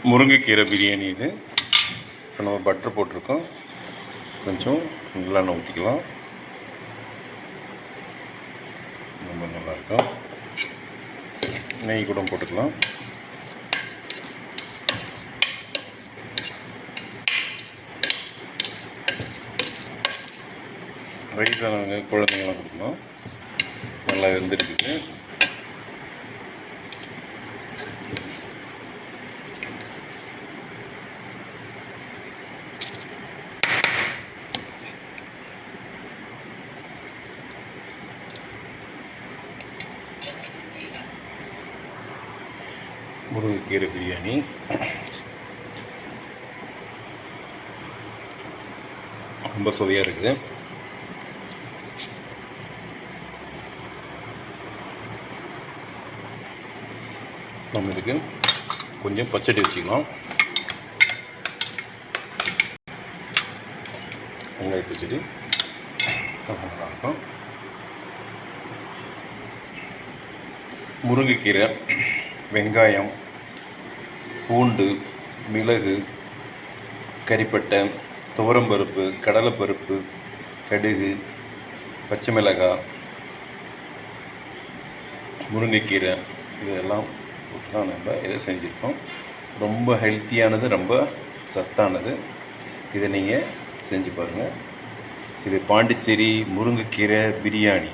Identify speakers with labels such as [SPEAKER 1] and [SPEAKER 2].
[SPEAKER 1] முருங்கைக்கீரை பிரியாணி இது. இப்போ நம்ம பட்டர் போட்டிருக்கோம். கொஞ்சம் நல்லெண்ணெய் ஊற்றிக்கலாம். ரொம்ப நல்லாயிருக்கும். நெய் கூட போட்டுக்கலாம். வயசானவங்க குழந்தைங்களாம் கொடுக்கலாம். நல்லா வெந்திருக்குது. முருங்கைக்கீரை பிரியாணி ரொம்ப சுவையாக இருக்குது. நம்ம இதுக்கு கொஞ்சம் பச்சடி வச்சுக்கலாம். வெங்காய பச்சடி நல்லாயிருக்கும். முருங்கைக்கீரை, வெங்காயம், பூண்டு, மிளகு, கறிப்பட்டை, துவரம்பருப்பு, கடலைப்பருப்பு, கடுகு, பச்சை மிளகாய், முருங்கைக்கீரை இதெல்லாம் போட்டு தான் நம்ம இதை செஞ்சுருக்கோம். ரொம்ப ஹெல்த்தியானது, ரொம்ப சத்தானது. இதை நீங்கள் செஞ்சு பாருங்கள். இது பாண்டிச்சேரி முருங்கைக்கீரை பிரியாணி.